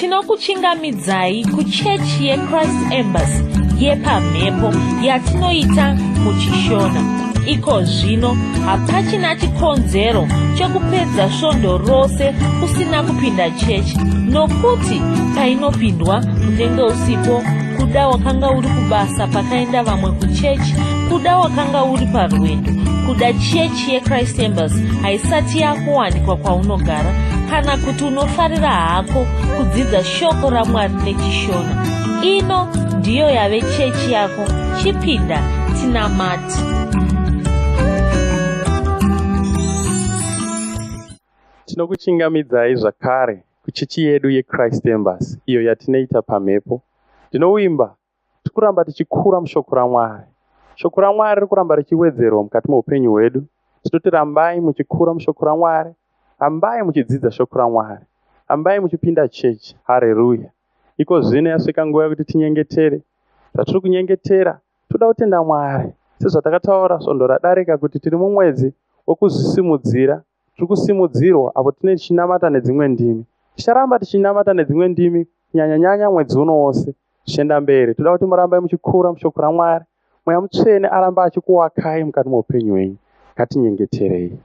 Tinokuchingamidzai kuchechi yeChrist Embassy yepamhepo yatinoita muchishona. Iko zvino hapachina chikonzero chokupedza svondo rose usina kupinda chechi, nokuti painopindwa unenge usipo, kuda wakanga uri kubasa pakaenda vamwe kuchechi, kuda wakanga uri parwendo, kuda chechi yeChrist Embassy haisati yakuwanikwa kwaunogara, kana kuti unofarira hako kudzidza shoko raMwari nechishona. Ino ndiyo yave chechi yako. Chipinda tinamati. Tinokuchingamidzai zvakare kuchechi yedu yeChrist Embassy iyo yatinoita pamhepo. Ndinoimba tikuramba tichikura mushoko raMwari. Shoko raMwari rikuramba richiwedzerwa mukati meupenyu hwedu. Tinoti rambai muchikura mushoko raMwari, rambai muchidzidza shoko raMwari, rambai muchipinda chechi. Haleluya. Iko zvino yasvika nguva yekuti tinyengetere. Zvatiri kunyengetera toda kutenda Mwari. Sezvatakataura svondo radarika kuti tiri mumwedzi wokuzvisimudzira. Tiri kusimudzirwa apo tine tichinamata nedzimwe ndimi. Ticharamba tichinamata nedzimwe ndimi kunyanya mwedzi uno wose tichienda mberi. Toda kuti murambe muchikura mushoko raMwari. Mweya Mutsvene aramba achikuwakai mukati meupenyu hwenyu. Ngatinyengeterei.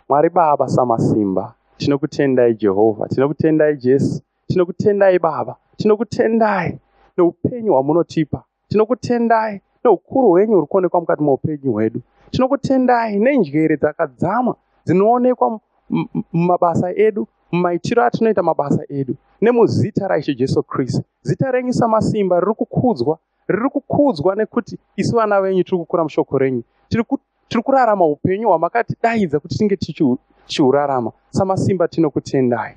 Mwari Baba samasimba, tinokutendai Jehovha, tinokutendai Jesu, tinokutendai Baba, tinokutendai neupenyu hwamunotipa, tinokutendai neukuru hwenyu huri kuonekwa mukati meupenyu hwedu, tinokutendai nenjere dzakadzama dzinoonekwa mumabasa edu, mumaitiro atinoita mabasa edu, nemuzita raIshe Jesu Kristu. Zita renyu samasimba riri kukudzwa nekuti isu vana venyu tiri kukura mushoko renyu, tiri kurarama upenyu hwamakatidaidza kuti tinge tichihurarama. Samasimba tinokutendai.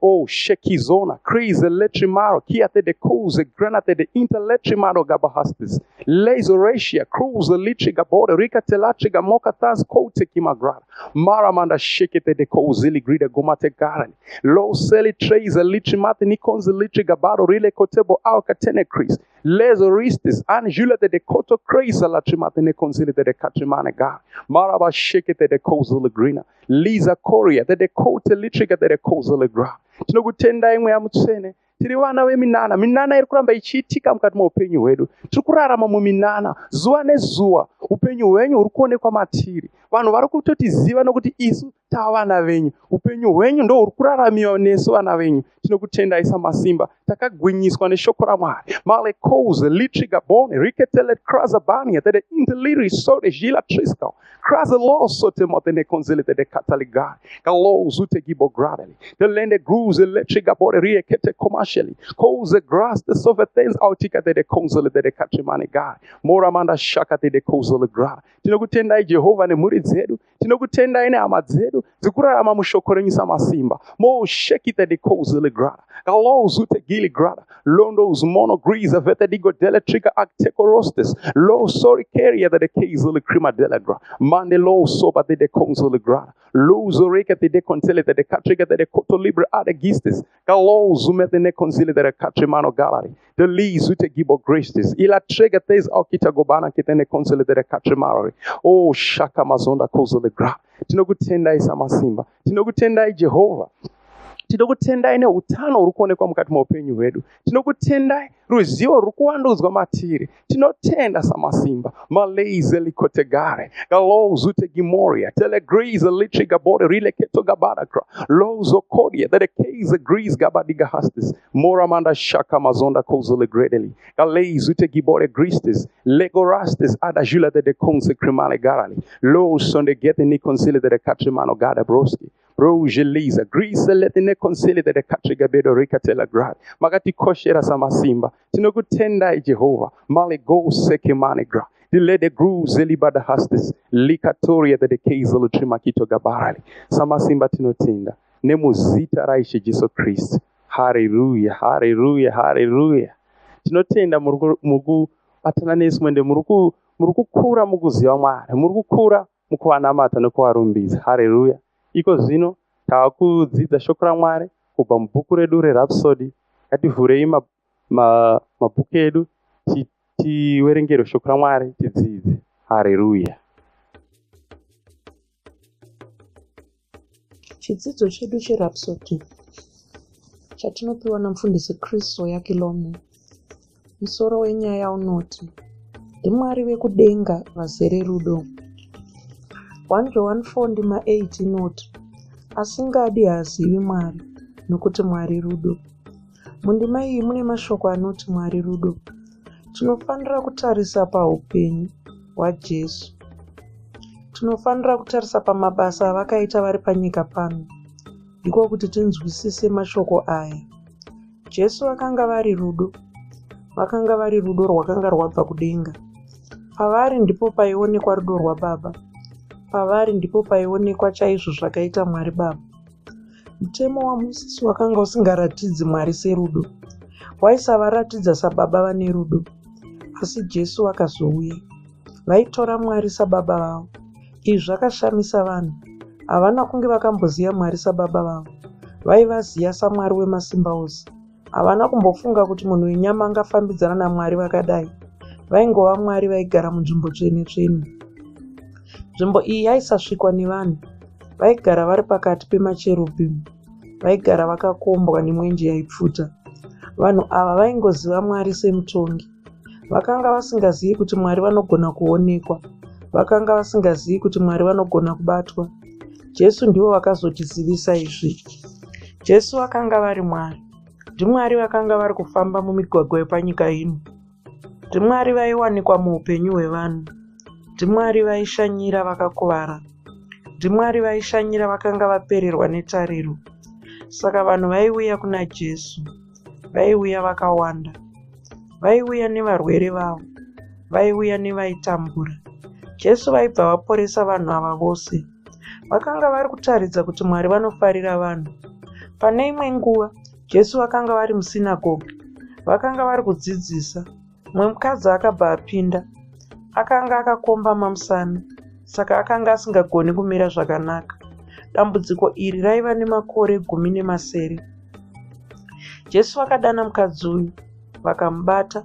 Oh, Shekizona, Krize, Letrimaro, Kiate de Kuze, Granate de Interletrimaro Gabahastis, Lazoratia, Cruze, Litriga Border, Rika Telatriga, Mokatas, Kote Kimagrad, Maramanda, Shekete de Kozili, Grida Gomate Garani, Low Seli Trace, Litrimate, Nikons, Litriga Baro, Rile Kotebo, Alcatene Cris, Lazoristis, Anjula de Koto Craze, Latrimate, Neconzili de Catrimane Gar, Maraba Shekete de Kozili Grina, Liza Korea, de Kote Litriga de Kozili Gra. Tinokutendai Mweya Mutsvene. Tiri vana veminana. Minana iri kuramba ichiitika mukati meupenyu hwedu. Tiri kurarama muminana zuva nezuva. Upenyu hwenyu huri kuonekwa matiri. Vanhu vari kutotiziva nokuti isu tava vana venyu. Upenyu hwenyu ndo huri kuraramiwa nesu vana venyu. Tinokutendai samasimba. Takagwinyiswa neshoko raMwari. Male koze litriga bone riketele kraza bania tede interliri sode jila triskau. Kraza lo sote motene konzelete de kataligai. Kalo zute gibo gradeli. The lende gruze letriga bone riekete commercially. Koze grass the sovetens autikate de konzelete de katrimane gai. Moramanda shakate de kozele gra. Tinokutendai Jehova nemhuri dzedu. Tinokutendai nehama dzedu dzikurarama mushoko renyu samasimba. Mo shekite de kozele gra. Kalo zute gili grada. Londos monogrees avete digo deletrica actecorostes. Lo sorry carrier de kezele crima delegra. Mande lo soba de kozele gra. Lo zorekate de contelete de katriga de koto libre adegistes. Kalo zumete ne conzile de katrimano gallery. The li zute gibo grestes. Ila tregates aukita gobana kitene conzile de katrimari. Oh shaka mazonda kozele gra. Tinokutendai samasimba. Tinokutendai Jehova. Tinokutendai neutano huri kuonekwa mukati meupenyu hwedu. Tinokutendai ruzivo ruri kuvandudzwa matiri. Tinotenda samasimba. Maleize likotegare. Galo zute gimoria. Telegrize litriga bode rileketo gabadakra. Lozo kodia. That keize grease gabadiga hastis. Moramanda shaka mazonda kozole gredeli. Galei zute gibore gristis. Legorastis adajula de konse crimale garali. Lo sonde gete ni consile de katrimano gada broski. Roge Lisa, Greece, let the concile de Catriga Bedo Ricatella Grad, Magati Koshera Samasimba, Tinokutendai Jehovah, Mali go seke manigra, the lede grooves Zelibada Hastis, Likatoria de Kazel Trimakito Gabarali, Samasimba Tinotenda, Nemuzita Raishe Jesu Christ. Hallelujah, hallelujah, hallelujah. Tinotenda Mugu Atananis Mwende Muruku Kura Muguziwa Mwari, Muruku Kura Mukwanamata no Kwarumbiz. Hallelujah. Iko zvino taakudzidza shoko raMwari kubva mubhuku redu reRhapsody. Ngativhurei mabhuku edu tiverengere shoko raMwari tidzidze. Haleluya. Chidzidzo chedu cheRhapsody chatinopiwa namufundisi Kristo Yakilome. Musoro wenyaya unoti, ndiMwari vekudenga vazere rudo. 1 John 4:8 inoti, asingadi haazivi Mwari, nokuti Mwari rudo. Mundima iyi mune mashoko anoti Mwari rudo. Tinofanira kutarisa paupenyu hwaJesu. Tinofanira kutarisa pamabasa avakaita vari panyika pano, ndiko kuti tinzwisise mashoko aya. Jesu vakanga vari rudo. Vakanga vari rudo rwakanga rwabva kudenga. Pavari ndipo paionekwa rudo rwaBaba. Pavari ndipo paionekwa chaizvo zvakaita Mwari Baba. Mutemo waMozisi wakanga usingaratidzi Mwari serudo, waisavaratidza sababa vane rudo. Asi Jesu akazouya, vaitora Mwari sababa vavo. Izvi zvakashamisa vanhu. Havana kunge vakamboziva Mwari sababa vavo. Vaivaziva saMwari wemasimba ose. Havana kumbofunga kuti munhu wenyama angafambidzana naMwari vakadai. Vaingova Mwari vaigara munzvimbo tsvene-tsvene. Nzvimbo iyi yaisasvikwa nevanhu. Vaigara vari pakati pemacherubhimu. Vaigara vakakombwa nemwenje yaipfuta. Vanhu ava vaingoziva Mwari semutongi. Vakanga vasingazivi kuti Mwari vanogona kuonekwa. Vakanga vasingazivi kuti Mwari vanogona kubatwa. Jesu ndivo vakazotizivisa izvi. Jesu vakanga vari Mwari. NdiMwari vakanga vari kufamba mumigwagwa yepanyika ino. NdiMwari vaiwanikwa muupenyu hwevanhu. NdiMwari vaishanyira vakakuvara. NdiMwari vaishanyira vakanga vapererwa netariro. Saka vanhu vaiuya kuna Jesu. Vaiuya vakawanda. Vaiuya nevarwere vavo. Vaiuya nevaitambura. Jesu vaibva vaporesa vanhu ava vose. Vakanga vari kutaridza kuti Mwari vanofarira vanhu. Pane imwe nguva, Jesu vakanga vari musinagoge. Vakanga vari kudzidzisa. Mumwe mukadzi akabva apinda. Akanga akakombama musana. Saka akanga asingagoni kumira zvakanaka. Dambudziko iri raiva nemakore 18. Jesu vakadana mukadzi uyu. Vakamubata.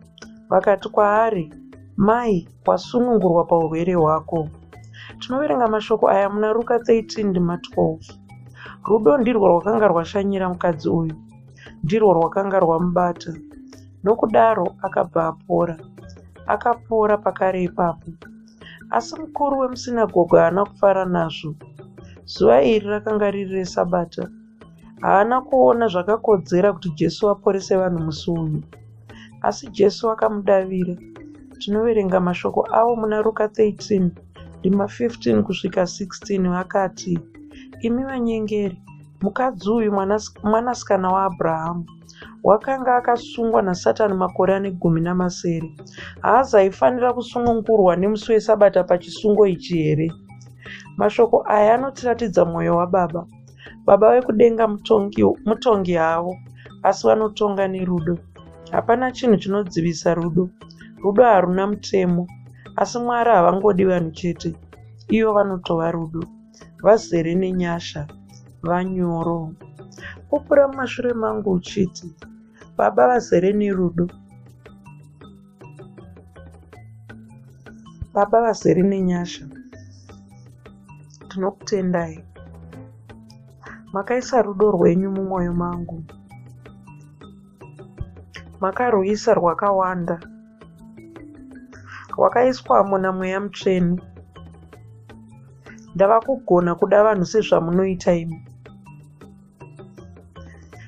Vakati kwaari, mai, wasunungurwa paurwere hwako. Tinoverenga mashoko aya muna Luka 13:12. Rudo ndirwo rwakanga rwashanyira mukadzi uyu. Ndirwo rwakanga rwamubata. Nokudaro akabva apora. Akapora pakare ipapo. Asi mukuru wemusinagoge haana kufara nazvo. Zuva iri rakanga riri reSabata. Haana kuona zvakakodzera kuti Jesu aporese vanhu musi uyu. Asi Jesu akamudavira. Tinoverenga mashoko avo muna Luka 13:15 kusvika 16. Vakati, imi vanyengeri, mukadzi uyu mwanasikana waAbhurahama. Wakanga akasungwa naSatani makore ane 18. Haazaifanira kusunungurwa nemusi weSabata pachisungo ichi here? Mashoko aya anotiratidza mwoyo waBaba. Baba vekudenga mutongi havo, asi vanotonga nerudo. Hapana chinhu chinodzivisa rudo. Rudo haruna mutemo, asi Mwari havangodi vanhu chete. Ivo vanotova rudo. Vazere nenyasha. Vanyoro. Pupura mumashure mangu uchiti, Baba vazere nerudo. Baba vazere nenyasha. Tinokutendai. Makaisa rudo rwenyu mumwoyo mangu. Makarwisa rwakawanda. Rwakaiswamo naMweya Mutsvene. Ndava kugona kuda vanhu sezvamunoita imi.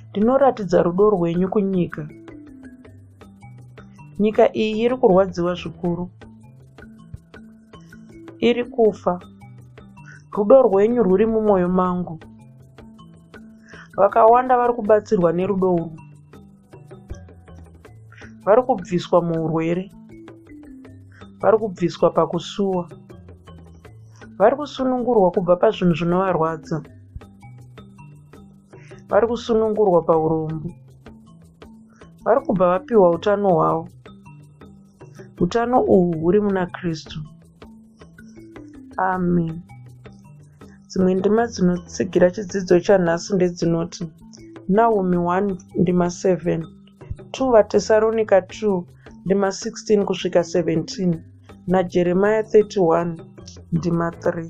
Ndinoratidza rudo rwenyu kunyika. Nyika iyi iri kurwadziwa zvikuru. Iri kufa. Rudo rwenyu rwuri mumwoyo mangu. Vakawanda vari kubatsirwa nerudo urwu. Vari kubviswa muurwere. Vari kubviswa pakusuwa. Vari kusunungurwa kubva pazvinhu zvinovarwadza. Vari kusunungurwa paurombo. Vari kubva vapiwa utano hwavo. Utano uhu huri muna Kristu. Amen. Dzimwe ndima dzinotsigira chidzidzo chanhasi ndedzinoti Naomi 1:7, 2 vaTesaronika 2:16 kusvika 17 naJeremiah 31:3.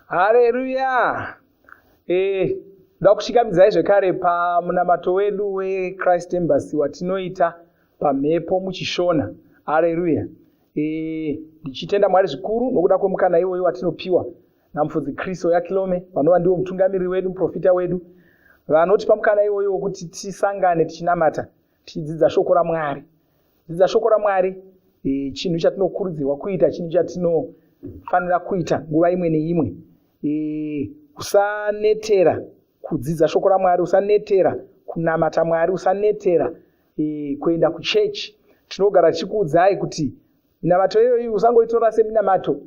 Haleluya. Da kushikamidzai zvekare pamunamato wedu weChrist Embassy watinoita pamhepo muchishona. Haleluya. Ndichitenda Mwari zvikuru nokuda kwemukana iwoyo watinopiwa namufudzi Kristo yaKilome, vanova ndiwo mutungamiri wedu, muprofita wedu, vanoti pamukana iwoyo wokuti tisangane tichinamata, tichidzidza shoko raMwari. Dzidza shoko raMwari chinhu chatinokurudzirwa kuita, chinhu chatinofanira kuita nguva imwe neimwe. Usanetera kudzidza shoko raMwari, usanetera kunamata Mwari, usanetera kuenda kuchechi. Tinogara tichikuudzai kuti minamato iyoyi usangoitora seminamato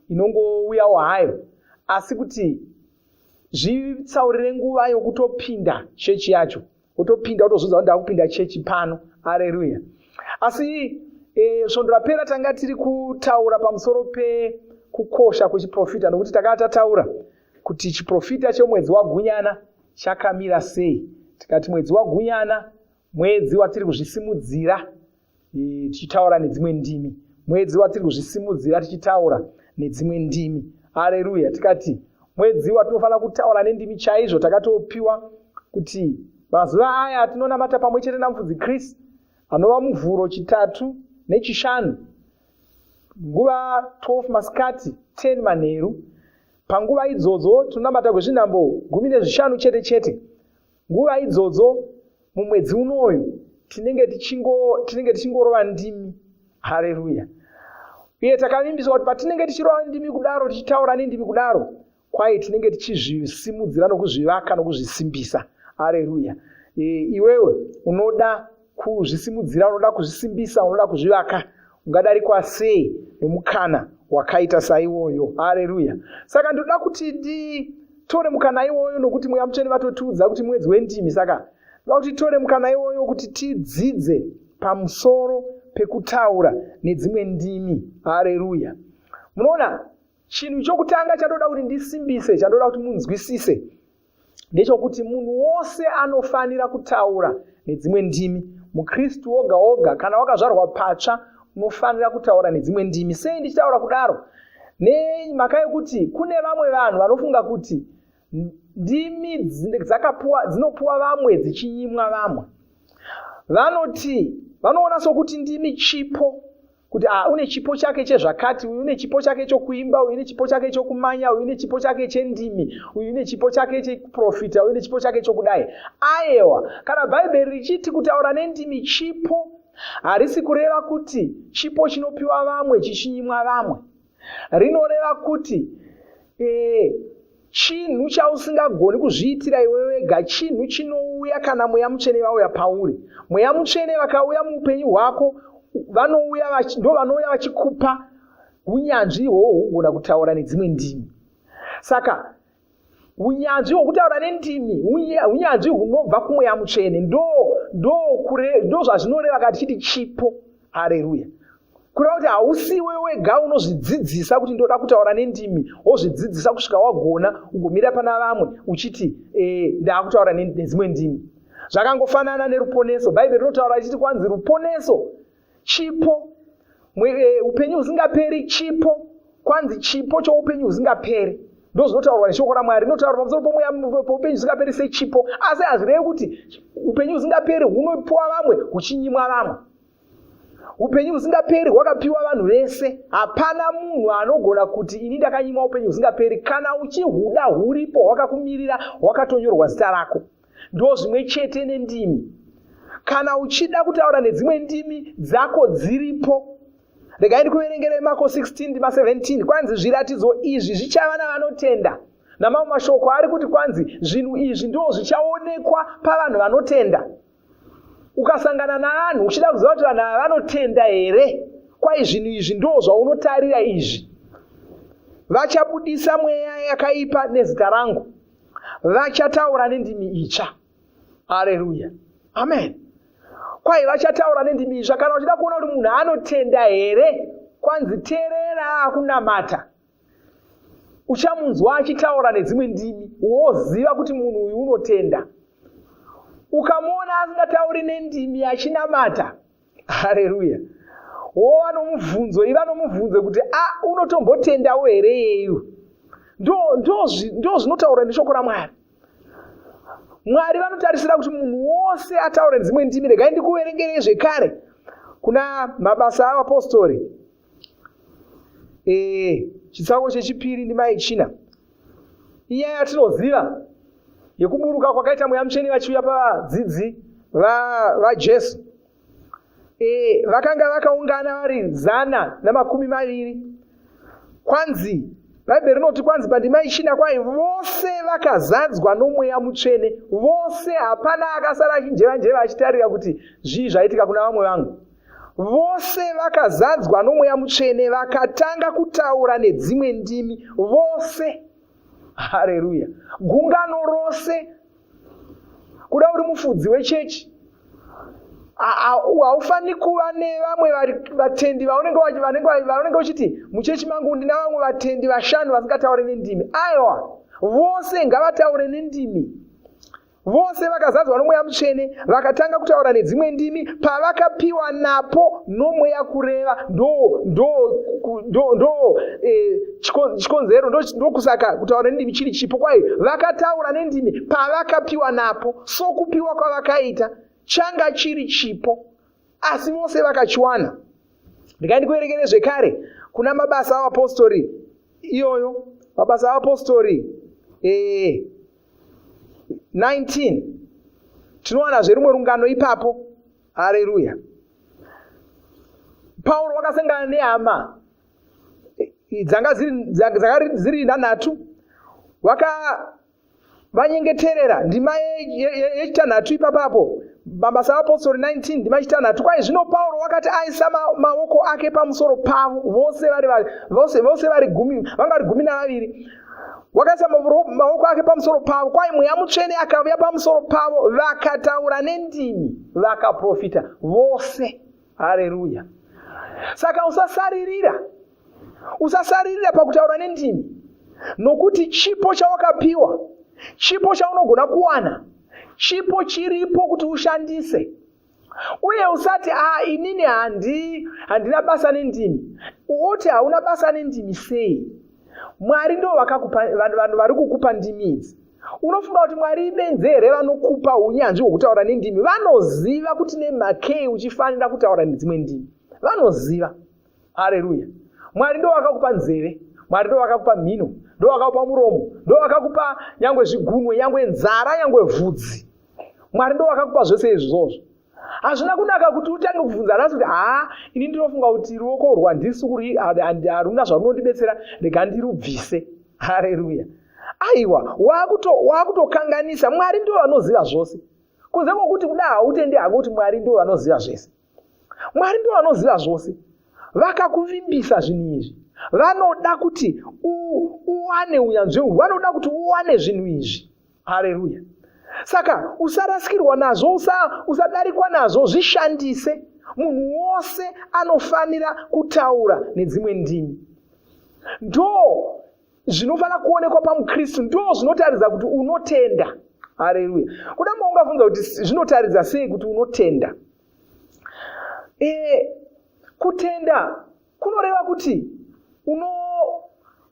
inongouyawo hayo, asi kuti zvitsaurire nguva yokutopinda chechi yacho, utopinda utozvidza kuti ndakupinda chechi pano. Haleluya. Asi svondo rapera tanga tiri kutaura pamusoro pekukosha kwechiprofita, nokuti takanga tataura kuti chiprofita chemwedzi waGunyana chakamira sei. Tikati mwedzi waGunyana mwedzi watiri kuzvisimudzira tichitaura nedzimwe ndimi, mwedzi watiri kuzvisimudzira tichitaura nedzimwe ndimi. Haleluya. Tikati mwedzi watinofanira kutaura nendimi chaizvo. Takatopiwa kuti mazuva aya atinonamata pamwe chete namufudzi Kristu, anova muvhuro 3 nechi5, nguva 12 masikati 10 manheru. Panguva idzodzo tinonamata kwezvinhambo 15 chete chete. Nguva idzodzo mumwedzi unoyu tinenge tichingorova ndimi. Haleluya. Uye takavimbiswa kuti patinenge tichirova ndimi kudaro, tichitaura nendimi kudaro, kwai tinenge tichizvisimudzira nokuzvivaka nokuzvisimbisa. Haleluya. Iwewe unoda kuzvisimudzira, unoda kuzvisimbisa, unoda kuzvivaka, ungadarikwa sei nomukana wakaita saiwoyo. Haleluya. Saka ndoda kuti nditore mukana iwoyo, nokuti Mweya Mutsvene vatotiudza kuti mwedzi wendimi. Saka ndoda kuti titore mukana iwoyo kuti tidzidze pamusoro pekutaura nedzimwe ndimi. Haleluya. Munoona, chinhu chokutanga chandoda kuti ndisimbise, chandoda kuti munzwisise, ndechokuti munhu wose anofanira kutaura nedzimwe ndimi. Mukristu woga woga kana wakazvarwa patsva unofanira kutaura nedzimwe ndimi. Sei ndichitaura kudaro? Nemhaka yekuti kune vamwe vanhu vanofunga kuti ndimi dzinopuwa vamwe dzichinyimwa vamwe. Vanoona sokuti ndimi chipo, kuti une chipo chake chezvakati, uyu une chipo chake chokuimba, uyu une chipo chake chokumanya, uyu une chipo chake chendimi, uyu une chipo chake chekuprofita, uyu une chipo chake chokudai. Ayewa, kana Bhaibheri richiti kutaura nendimi chipo, harisi kureva kuti chipo chinopiwa vamwe chichinyimwa vamwe. Rinoreva kuti chinhu chausingagoni kuzviitira iwe wega, chinhu chinouya kana Mweya Mutsvene vauya pauri. Mweya Mutsvene vakauya muupenyu hwako, ndo vanouya vachikupa unyanzvi ihwohwo hwogona kutaura nedzimwe ndimi. Saka unyanzvi hwokutaura nendimi, unyanzvi hunobva kuMweya Mutsvene, ndo zvazvinoreva kana tichiti chipo. Haleluya. Kureva kuti hausiwe wega unozvidzidzisa kuti ndoda kutaura nendimi, wozvidzidzisa kusvika wagona ugomira pana vamwe uchiti ndakutaura nedzimwe ndimi. Zvakangofanana neruponeso. Bhaibheri rinotaura richiti kwanzi ruponeso chipo, upenyu husingaperi chipo, kwanzi chipo choupenyu husingaperi. Ndo zvinotaurwa neshoko raMwari. Rinotaura pamusoro poupenyu husingaperi sechipo, asi hazvirevi kuti upenyu husingaperi hunopiwa vamwe huchinyimwa vamwe. Upenyu husingaperi hwakapiwa vanhu vese. Hapana munhu anogona kuti ini ndakanyimwa upenyu husingaperi. Kana uchihuda huripo, hwakakumirira, hwakatonyorwa zita rako. Ndo zvimwe chete nendimi. Kana uchida kutaura nedzimwe ndimi dzako dziripo. Regai ndikuverengere Marko 16:17. Kwanzi zviratidzo izvi zvichava navanotenda. Namamwe mashoko ari kuti kwanzi zvinhu izvi ndo zvichaonekwa pavanhu vanotenda. Ukasangana navanhu uchida kuziva kuti vanhu ava vanotenda here, kwai zvinhu izvi ndo zvaunotarira izvi. Vachabudisa mweya yakaipa nezita rangu, vachataura nendimi itsva. Haleluya. Amen. Kwai vachataura nendimi itsva. Kana uchida kuona kuti munhu anotenda here, kwanzi teerera akunamata. Uchamunzwa achitaura nedzimwe ndimi, woziva kuti munhu uyu unotenda. Ukamuona asingatauri nendimi achinamata, haleluya, wova nomubvunzo, iva nomubvunzo kuti unotombotendawo here yeyu. ndo zvinotaura neshoko raMwari. Mwari vanotarisira kuti munhu wose ataure dzimwe ndimi. Regai ndikuverengere zvekare kuna Mabasa avapostori chitsauko chechipiri ndima yechina. Iya yatinoziva yekuburuka kwakaita Mweya Mutsvene vachiuya pavadzidzi vaJesu. Vakanga vakaungana vari 120. Kwanzi Bhaibheri rinoti kwanzi pandima yechina kwai vose vakazadzwa noMweya Mutsvene, vose, hapana akasara achinjeva achitarira kuti zvii zvaitika kuna vamwe vangu. Vose vakazadzwa noMweya Mutsvene vakatanga kutaura nedzimwe ndimi, vose. Haleluya! Gungano rose. Kuda uri mufudzi wechechi, haufaniri kuva nevamwe vatendi vanenge uchiti muchechi mangu ndina vamwe vatendi 5 vasingataure nendimi. Aiwa, vose ngavataure nendimi. Vose vakazadzwa noMweya Mutsvene vakatanga kutaura nedzimwe ndimi pavakapiwa napo noMweya kureva. Chikonzero ndokusaka kutaura nendimi chiri chipo kwai vakataura nendimi pavakapiwa napo. Sokupiwa kwavakaita changa chiri chipo, asi vose vakachiwana. Ndikai ndikuverengere zvekare kuna Mabasa avapostori iyoyo, Mabasa avapostori 19. Tinowana zverimwe rungano ipapo. Haleluya! Pauro wakasangana nehama dzanga dziri 3. Vanyengeterera ndima yechitanhatu ipapapo. Mabasa avapostori 19 ndima yechitanhatu. Kwai zvino Pauro wakati aisa maoko ake pamusoro pavo vose vari 12. Wakaisa maoko ake pamusoro pavo, kwai Mweya Mutsvene akauya pamusoro pavo, vakataura nendimi, vakaprofita vose. Haleluya! Saka usasaririra pakutaura nendimi, nokuti chipo chawakapiwa, chipo chaunogona kuwana, chipo chiripo kuti ushandise. Uye usati inini handina basa nendimi. Oti hauna basa nendimi sei? Mwari ndo vanhu vari kukupa ndimi idzi. Unofunga kuti Mwari ibenzi here vanokupa unyanzvi hwekutaura nendimi? Vanoziva kuti nemhakei uchifanira kutaura nedzimwe ndimi. Vanoziva. Haleluya! Mwari ndo vakakupa nzeve, Mwari ndo vakakupa mhino, ndo vakakupa muromo, ndo vakakupa nyangwe zvigunwe, nyangwe nzara, nyangwe vhudzi. Mwari ndo vakakupa zvose izvozvo. Hazvina kunaka kuti utange kubvunza nhasi kuti ini ndinofunga kuti ruoko rwandisi haruna zvarunondibetsera, rega ndirubvise. Haleluya! Aiwa, wakutokanganisa. Mwari ndo vanoziva zvose. Kunze kwokuti kuda hautendi hako kuti Mwari ndo vanoziva zvese. Mwari ndo vanoziva zvose. Vakakuvimbisa zvinhu izvi. Vanoda kuti uwane unyanzvi uhwu, vanoda kuti uwane zvinhu izvi. Haleluya! Saka usarasikirwa nazvo, usadarikwa nazvo, zvishandise. Munhu wose anofanira kutaura nedzimwe ndimi. Ndo zvinofanira kuonekwa pamuKristu, ndo zvinotaridza kuti unotenda. Haleluya! Kuda maungabvunza kuti zvinotaridza sei kuti unotenda? Kutenda kunoreva kuti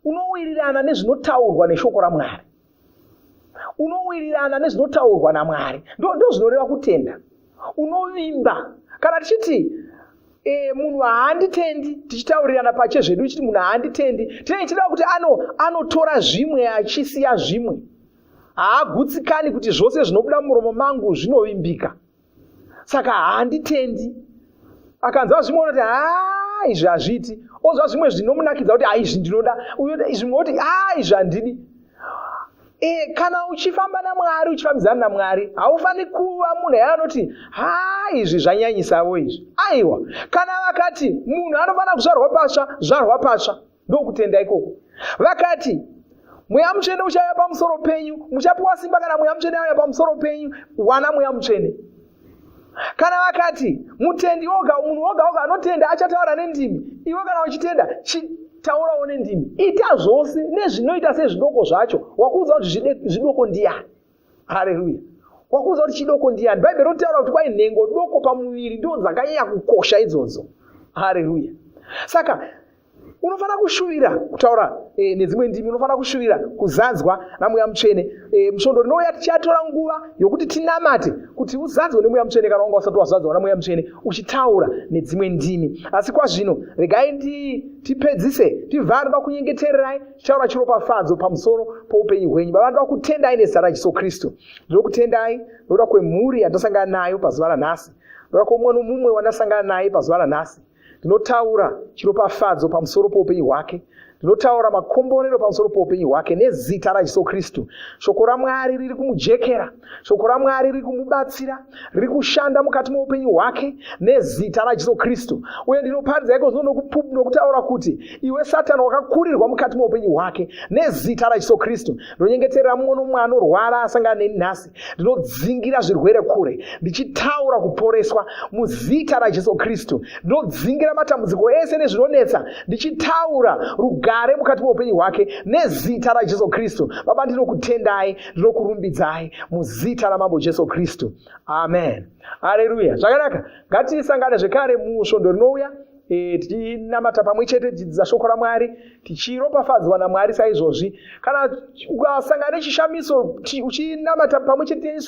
unowirirana nezvinotaurwa neshoko raMwari. Unowirirana nezvinotaurwa naMwari. Ndo zvinoreva kutenda. Unovimba. Kana tichiti munhu haanditendi, tichitaurirana pache zvedu tichiti munhu haanditendi, tinenge kuti anotora zvimwe achisiya zvimwe. Haagutsikani kuti zvose zvinobuda muromo mangu zvinovimbika. Saka haanditendi. Akanzwa zvimwe unoti izvi hazviti. Ozva zvimwe zvinomunakidza kuti izvi ndinoda. Zvimwe kuti izvi handidi. Kana uchifamba naMwari, uchifambidzana naMwari, haufaniri kuva munhu anoti izvi zvanyanyisawo izvi. Aiwa, kana vakati munhu anofanira kuzvarwa patsva, ndokutenda ikoko. Vakati Mweya Mutsvene uchauya pamusoro penyu, muchapiwa simba kana Mweya Mutsvene auya pamusoro penyu, wana Mweya Mutsvene. Kana vakati mutendi munhu woga anotenda achataura nendimi, iwe kana uchitenda taurawo nendimi. Ita zvose nezvinoita sezvidoko zvacho. Wakuudza kuti zvidoko ndiani? Haleluya! Wakuudza kuti chidoko ndiani? Bhaibheri rinotaura kuti kwai nhengo doko pamuviri ndo dzakanyanya kukosha idzodzo. Haleluya! Saka unofanira kushuvira kutaura nedzimwe ndimi, unofanira kushuvira kuzadzwa namweya mutsvene. Musvondo rinouya tichatora nguva yokuti tinamate kuti uzadzwe nemweya mutsvene kana wanga usati wazadzwa namweya mutsvene uchitaura nedzimwe ndimi. Asi kwazvino regai tipedzise, tibva ndoda kunyengetererai tichaura chiropafadzo pamusoro poupenyu hwenyu. Baba, ndoda kutendai nezita raJesu Kristu. Ndiri kutendai nokuda kwemhuri yandasangana nayo pazuva ranhasi, nokuda kwomumwe nomumwe wandasangana naye pazuva ranhasi. Ndinotaura chiropafadzo pamusoro poupenyu hwake, ndinotaura makomborero pamusoro poupenyu hwake nezita raJesu Kristu. Shoko raMwari riri kumujekera, shoko raMwari riri kumubatsira, riri kushanda mukati meupenyu hwake nezita raJesu Kristu. Uye ndinoparidza iko zvino nokutaura kuti iwe Satani wakakurirwa mukati meupenyu hwake nezita raJesu Kristu. Ndinonyengeterera mumwe nomumwe anorwara asangana neni nhasi, ndinodzingira zvirwere kure, ndichitaura kuporeswa muzita raJesu Kristu. Ndinodzingira matambudziko ese nezvinonetsa, ndichitaura rugare mukati meupenyu hwake nezita raJesu Kristu. Baba, ndinokutendai, ndinokurumbidzai muzita ramambo Jesu Kristu. Amen. Haleluya. Zvakanaka, ngatisangane zvekare musvondo rinouya tichinamata pamwe chete, tichidzidza shoko raMwari, tichiropafadzwa naMwari saizvozvi. Kana ukasangana nechishamiso uchinamata pamwe chete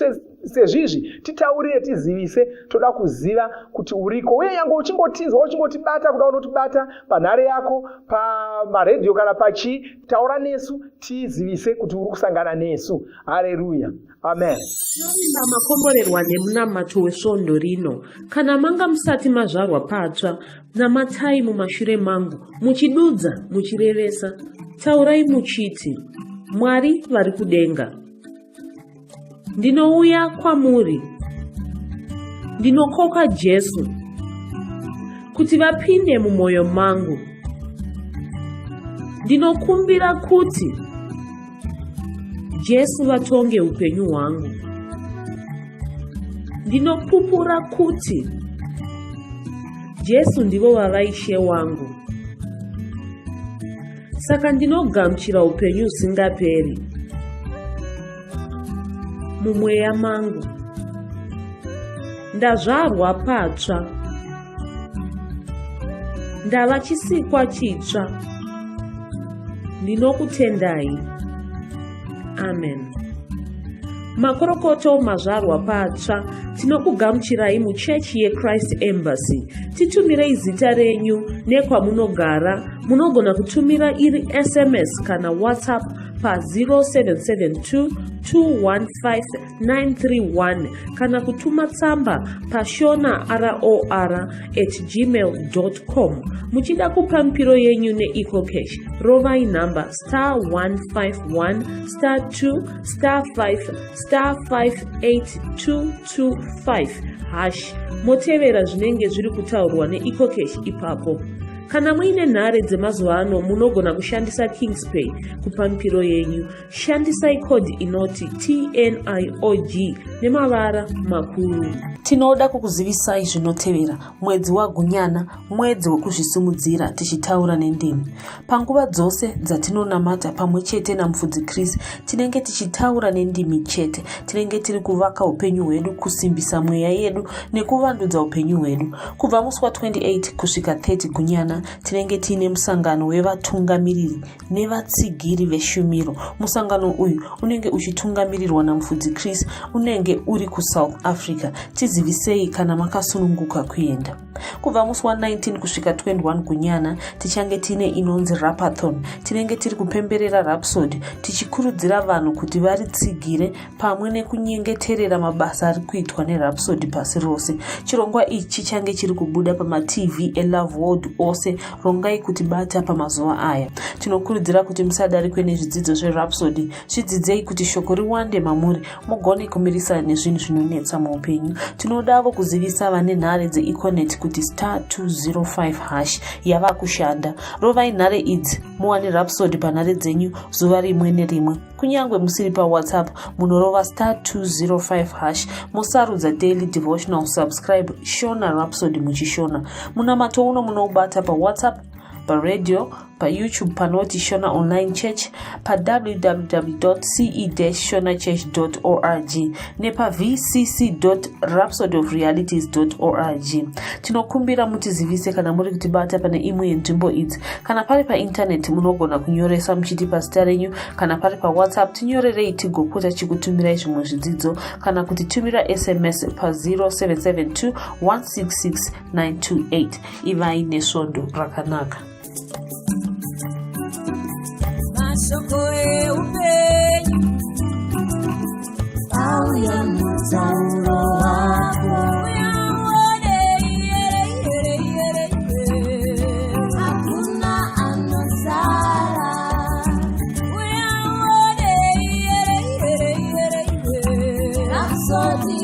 sezvizvi, titaurire, tizivise. Toda kuziva kuti uriko, uye yange uchingotinzwa uchingotibata kuda unotibata panhare yako, pamaredhiyo kana pachi, taura nesu tizivise kuti uri kusangana nesu. Haleluya. Amen. Makomborerwa nemunamato wesvondo rino, kana manga musati mazvarwa patsva, namatai mumashure mangu, muchidudza, muchirevesa, taurai muchiti, Mwari vari kudenga, ndinouya kwamuri, ndinokoka Jesu kuti vapinde mumwoyo mangu, ndinokumbira kuti Jesu vatonge upenyu hwangu, ndinopupura kuti Jesu ndivo vavaishe wangu. Saka ndinogamuchira upenyu usingaperi mumweya mangu. Ndazvarwa patsva, ndava chisikwa chitsva. Ndinokutendai. Amen. Makorokoto mazvarwa patsva, tinokugamuchirai muchechi yeChrist Embassy. Titumirei zita renyu nekwamunogara. Munogona kutumira iri SMS kana WhatsApp pa 0772 215 kana kutuma tsamba pa shonaror@gmail.com. Muchida kupa mpiro yenyu neEcocash, rovai namba *151*2*5*58222 motevera zvinenge zviri kutaurwa neEcocash ipapo. Kana muine nhare dzemazuva ano, munogona kushandisa KingsPay kupa mpiro yenyu. Shandisai kodi inoti TNIOG nemavara makuru. Tinoda kukuzivisai zvinotevera: mwedzi waGunyana, mwedzi wekuzvisimudzira, tichitaura nendimi. Panguva dzose dzatinonamata pamwe chete namufudzi Kristu, tinenge tichitaura nendimi chete. Tinenge tiri kuvaka upenyu hwedu, kusimbisa mweya yedu nekuvandudza upenyu hwedu. Kubva musi wa28 kusvika 30 Gunyana, tinenge tiine musangano wevatungamiriri nevatsigiri veshumiro. Musangano uyu unenge uchitungamirirwa namufudzi Kristu, unenge uri kuSouth Africa. Tizivisei kana makasununguka kuenda. Kubva musi wa19 kusvika 21 Gunyana, tichange tiine inonzi Rapathon. Tinenge tiri kupemberera Rhapsody, tichikurudzira vanhu kuti varitsigire pamwe nekunyengeterera mabasa ari kuitwa neRhapsody pasi rose. Chirongwa ichi chichange chiri kubuda pamaTV eLove World ose. Rongai kuti bata pamazuva aya. Tinokurudzira kuti musadarikwe nezvidzidzo zveRhapsody. Zvidzidzei kuti shoko riwande mamuri, mugone kumirisana nezvinhu zvinonetsa muupenyu. Tinodavo kuzivisa vane nhare dzeEconet kuti *205# yava kushanda. Rovai nhare idzi muwane Rhapsody panhare dzenyu zuva rimwe nerimwe. Kunyangwe musiri paWhatsApp, munorova *205#. Musarudza daily devotional, subscribe Shona Rhapsody muchishona. Munamato uno munoubata paWhatsApp, paradio pa YouTube panoti Shona Online Church, pa www.ce-shonachurch.org nepa vcc.rhapsodyofrealities.org. Tinokumbira mutizivise kana muri kutibata pane imwe yenzvimbo idzi. Kana pari pa internet munogona kunyoresa muchitipa zita renyu, kana pari pa WhatsApp tinyorerei tigopota chikutumirai zvimwe zvidzidzo, kana kutitumira SMS pa 0772 166 928. Ivai nesvondo rakanaka. Mashoko eupenyu auya mutauro wako, hakuna anosara. Rhapsody